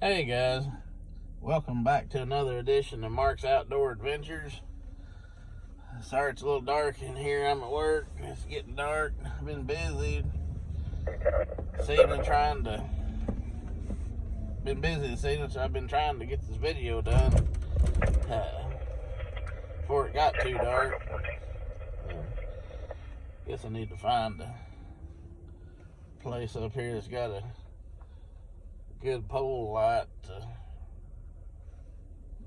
Hey guys, welcome back to another edition of Mark's Outdoor Adventures. Sorry it's a little dark in here. I'm at work. It's getting dark. I've been busy this evening so I've been trying to get this video done before it got too dark. Guess I need to find a place up here that's got a good pole light to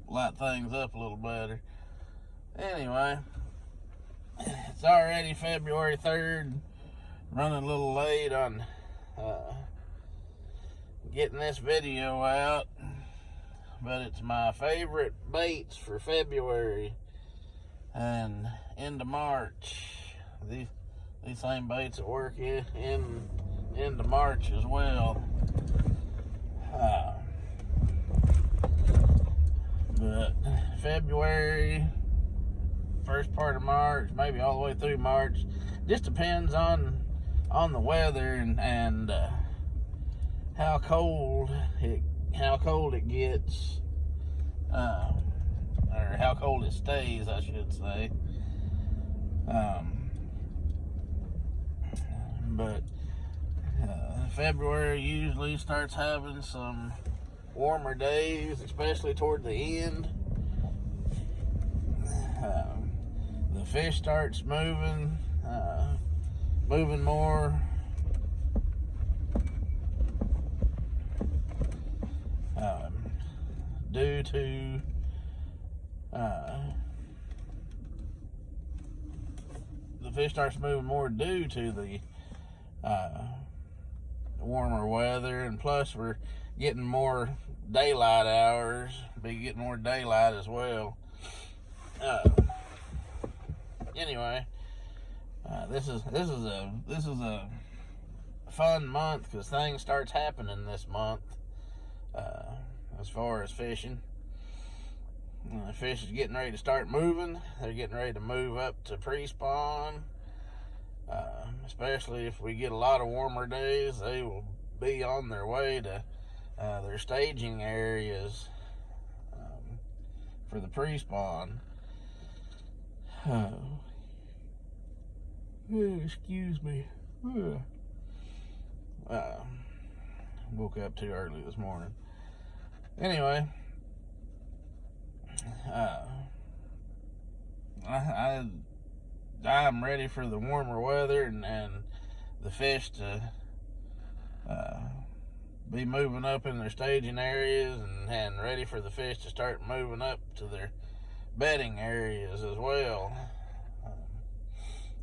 light things up a little better. Anyway, it's already February 3rd. Running a little late on getting this video out, but it's my favorite baits for February and into March. These same baits that work into March as well. But February, first part of March, maybe all the way through March, just depends on the weather and how cold it gets, or how cold it stays, I should say. But February usually starts having some warmer days, especially toward the end. The fish starts moving more. Due to the fish starts moving more due to the warmer weather, and plus we're getting more daylight hours. Be getting more daylight as well. Anyway, this is a fun month because things starts happening this month as far as fishing. The fish is getting ready to start moving. They're getting ready to move up to pre-spawn. Especially if we get a lot of warmer days, they will be on their way to their staging areas for the pre-spawn. Excuse me. Woke up too early this morning. Anyway, I'm ready for the warmer weather and the fish to be moving up in their staging areas and ready for the fish to start moving up to their bedding areas as well.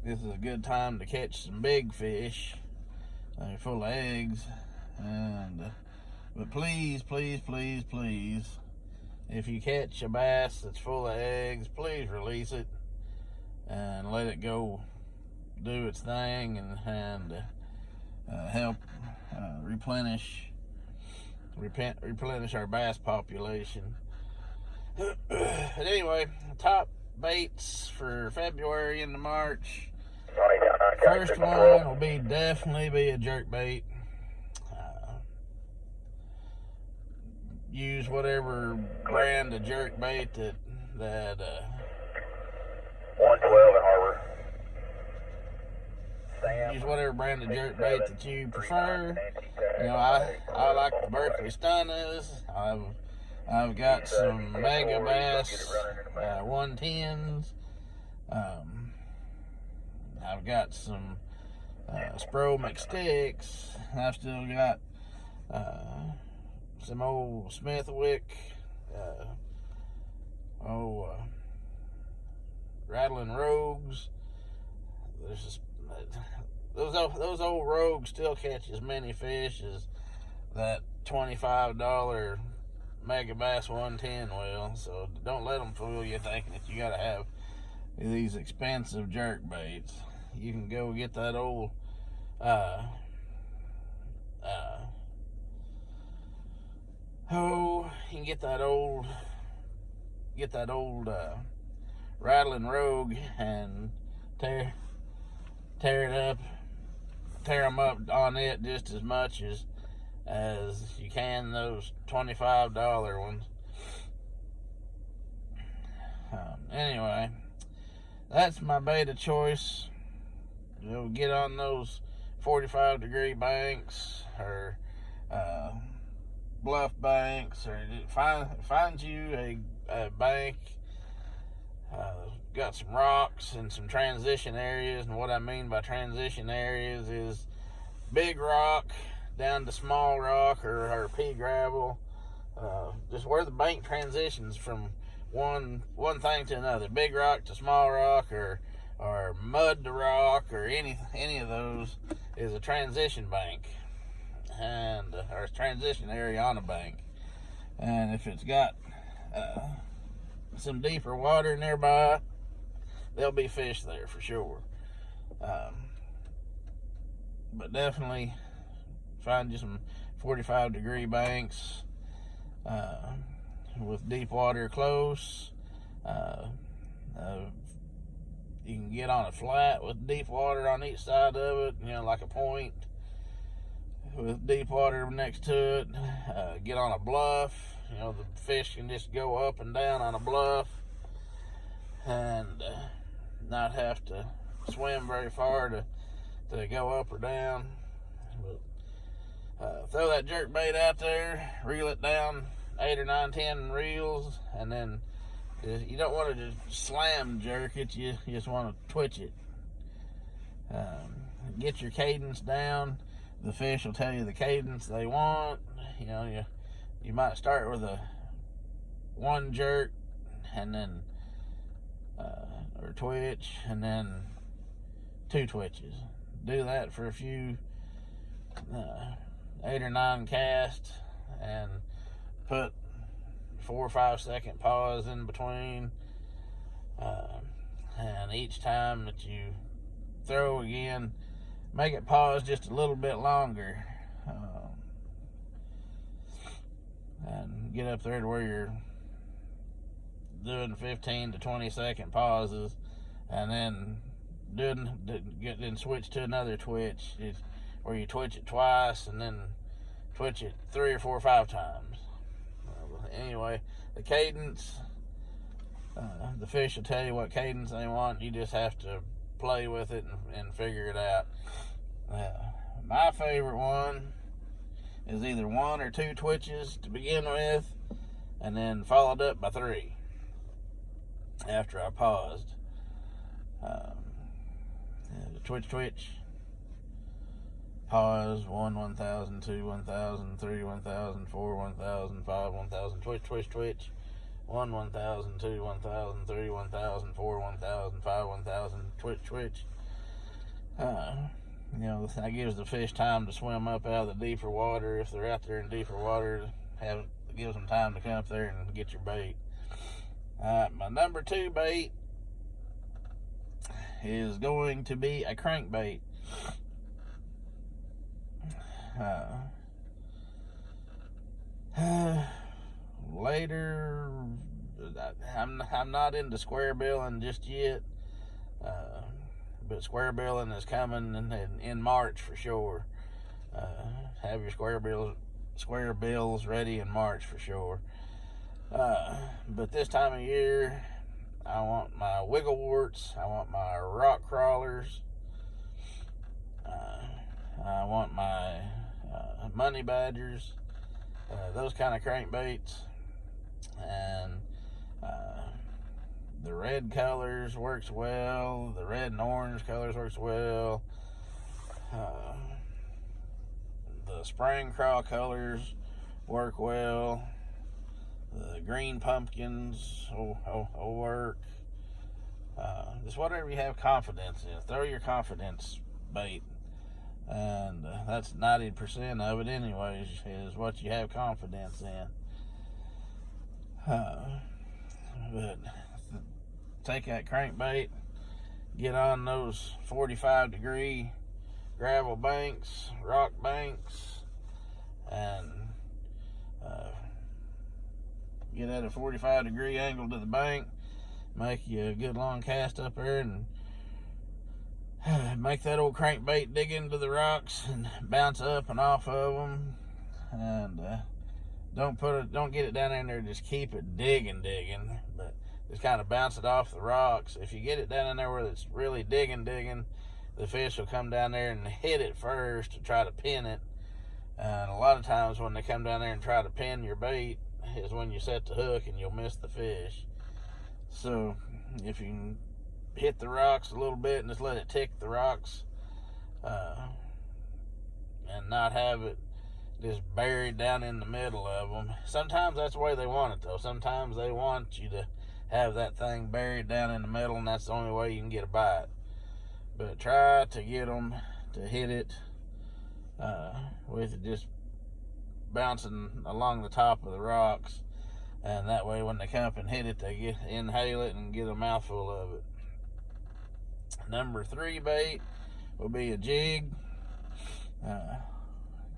This is a good time to catch some big fish. They're full of eggs, but please, if you catch a bass that's full of eggs, please release it and let it go do its thing and help replenish our bass population. But anyway, top baits for February into March. First one will definitely be a jerk bait. Use whatever brand of jerk bait that 112 in Harbor. Use whatever brand of jerk bait that you prefer. You know, I like the Berkley Stunners. I've got some Mega Bass 110s. I've got some Spro McSticks. I've still got some old Smithwick, Rattling Rogues. Those old Rogues still catch as many fish as that $25 Mega Bass 110 will. So don't let them fool you thinking that you gotta have these expensive jerk baits. You can go get that old you can get that old Rattling Rogue and tear it up, tear them up on it just as much as as you can those $25 ones. Anyway, that's my bait of choice. Get on those 45-degree banks or bluff banks, or find you a bank. Got some rocks and some transition areas, and what I mean by transition areas is big rock down to small rock or pea gravel, just where the bank transitions from one thing to another, big rock to small rock, or mud to rock, or any of those is a transition bank, and or a transition area on a bank. And if it's got some deeper water nearby, there'll be fish there for sure. But definitely find you some 45-degree banks with deep water close. You can get on a flat with deep water on each side of it, like a point with deep water next to it. Get on a bluff. The fish can just go up and down on a bluff and not have to swim very far to go up or down. But throw that jerk bait out there, reel it down 8 or 9, 10 reels, and then you don't want to just slam jerk it, you just want to twitch it. Get your cadence down. The fish will tell you the cadence they want. You might start with one jerk and then or twitch, and then 2 twitches. Do that for a few 8 or 9 casts, and put 4 or 5 second pause in between, and each time that you throw again, make it pause just a little bit longer, and get up there to where you're doing 15 to 20 second pauses, and then switch to another twitch, where you twitch it twice and then twitch it 3 or 4 or 5 times. Anyway, the cadence, the fish will tell you what cadence they want. You just have to play with it and figure it out. My favorite one is either 1 or 2 twitches to begin with, and then followed up by 3 after I paused. Twitch, pause, 1, 1,000, 2, 1,000, 3, 1,000, 4, 1,000, 5, 1,000, twitch, 1, 1,000, 2, 1,000, 3, 1,000, 4, 1,000, 5, 1,000, twitch. That gives the fish time to swim up out of the deeper water. If they're out there in deeper water, it gives them time to come up there and get your bait. My number 2 bait is going to be a crankbait. Later, I'm not into square billing just yet, but square billing is coming in March for sure. Have your square bills ready in March for sure. But this time of year, I want my wiggle warts, I want my rock crawlers, I want my money badgers, those kind of crankbaits, and the red colors works well, the red and orange colors works well, the spring crawl colors work well, the green pumpkins will work. Just whatever you have confidence in. Throw your confidence bait. And that's 90% of it anyways, is what you have confidence in. But take that crankbait, get on those 45-degree gravel banks, rock banks, and get at a 45-degree angle to the bank, make you a good long cast up there, and make that old crankbait dig into the rocks and bounce up and off of them. and don't get it down in there. Just keep it digging, but just kind of bounce it off the rocks. If you get it down in there where it's really digging, the fish will come down there and hit it first to try to pin it. And a lot of times when they come down there and try to pin your bait is when you set the hook and you'll miss the fish. So if you can hit the rocks a little bit and just let it tick the rocks, and not have it just buried down in the middle of them. Sometimes that's the way they want it, though. Sometimes they want you to have that thing buried down in the middle, and that's the only way you can get a bite. But try to get them to hit it with it just bouncing along the top of the rocks, and that way when they come up and hit it, they inhale it and get a mouthful of it. Number 3 bait will be a jig.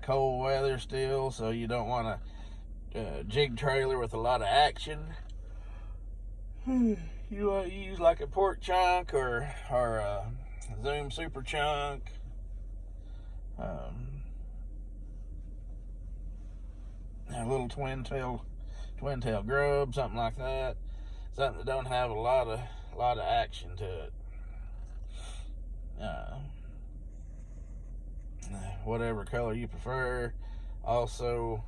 Cold weather still, so you don't want a jig trailer with a lot of action. You want to use like a pork chunk or a Zoom Super Chunk. A little twin tail grub, something like that. Something that don't have a lot of action to it. Whatever color you prefer. Also,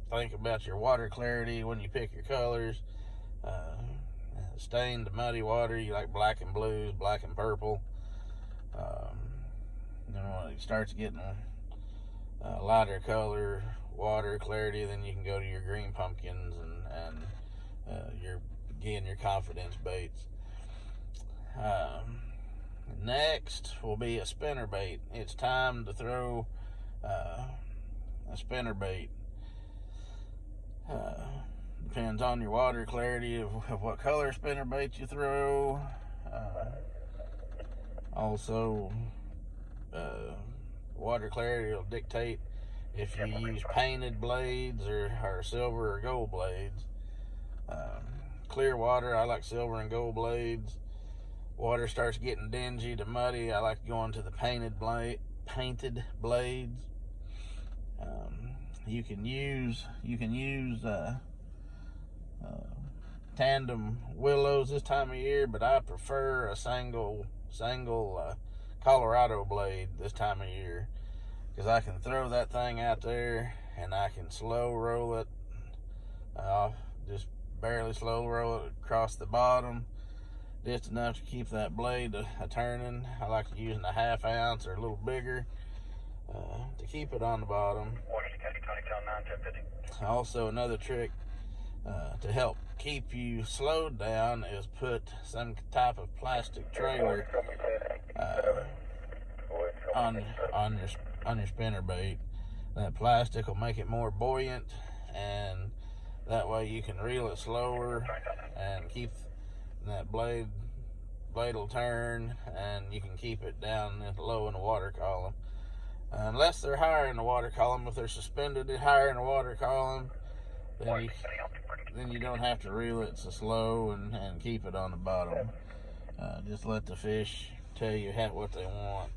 think about your water clarity when you pick your colors. Stained muddy water, you like black and blues, black and purple. Then when it starts getting lighter color water clarity, then you can go to your green pumpkins and your confidence baits. Next will be a spinner bait. It's time to throw a spinner bait. Depends on your water clarity of what color spinner bait you throw. Also, water clarity will dictate if you use painted blades or silver or gold blades. Clear water, I like silver and gold blades. Water starts getting dingy to muddy, I like going to the painted blades. You can use tandem willows this time of year, but I prefer a single Colorado blade this time of year, because I can throw that thing out there and I can slow roll it, just barely slow roll it across the bottom, just enough to keep that blade a turning. I like using a 1/2 ounce or a little bigger to keep it on the bottom. Also, another trick to help keep you slowed down is put some type of plastic trailer on your spinner bait. That plastic will make it more buoyant, and that way you can reel it slower and keep that blade will turn, and you can keep it down low in the water column. Unless they're higher in the water column, if they're suspended higher in the water column, then you don't have to reel it so slow and keep it on the bottom. Just let the fish tell you what they want.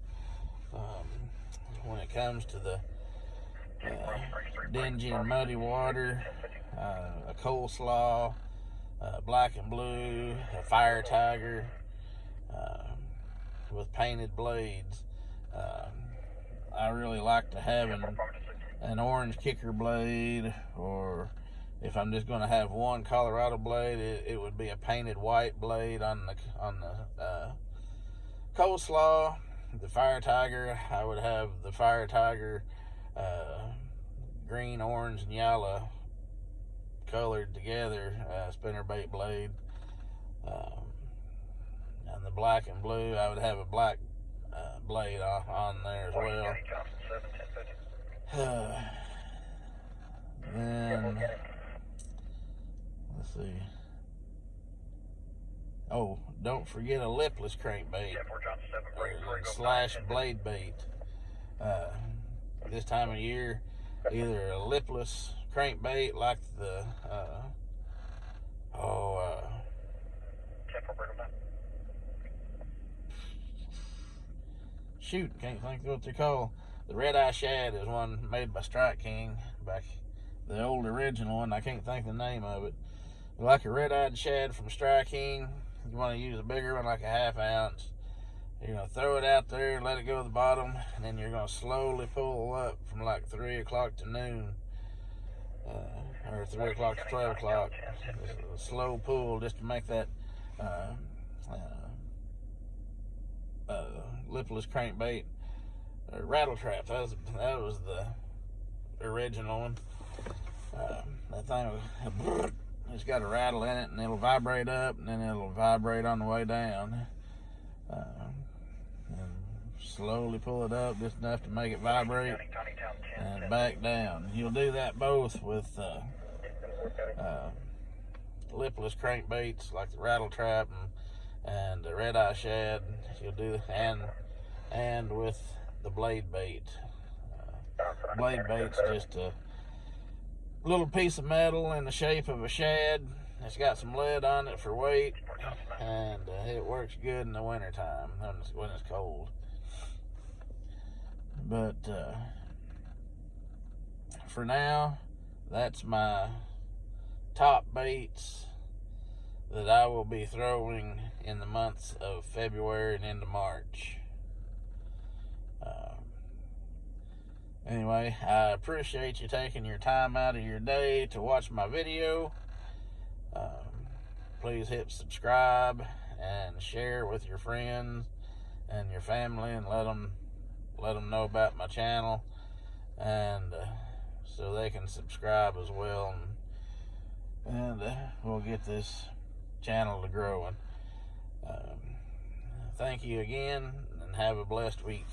When it comes to the dingy and muddy water, a coleslaw, black and blue, a fire tiger with painted blades. I really like to have an orange kicker blade, or if I'm just going to have one Colorado blade, it would be a painted white blade on the coleslaw. The fire tiger, I would have the fire tiger green, orange, and yellow colored together spinnerbait blade. And the black and blue, I would have a black blade on there as well. Then let's see. Oh, don't forget a lipless crankbait slash blade bait. This time of year, either a lipless crankbait like the shoot, can't think of what they're called. The red eye shad is one made by Strike King, back the old original one. I can't think the name of it. Like a red-eyed shad from Strike King, you want to use a bigger one, like a 1/2 ounce. You're going to throw it out there, let it go to the bottom, and then you're going to slowly pull up from like 3 o'clock to noon, or 3 o'clock to 12 o'clock. A slow pull just to make that lipless crankbait rattle trap. That was the original one. That thing was, it's got a rattle in it, and it'll vibrate up, and then it'll vibrate on the way down. And slowly pull it up just enough to make it vibrate and back down. You'll do that both with lipless crankbaits like the rattle trap and the red eye shad. You'll do and with the blade bait. Blade bait's just a little piece of metal in the shape of a shad. It's got some lead on it for weight, and it works good in the wintertime when it's cold. But for now, that's my top baits that I will be throwing in the months of February and into March. Anyway, I appreciate you taking your time out of your day to watch my video. Please hit subscribe and share with your friends and your family, and let them know about my channel, and so they can subscribe as well, and we'll get this channel to growing. Thank you again, and have a blessed week.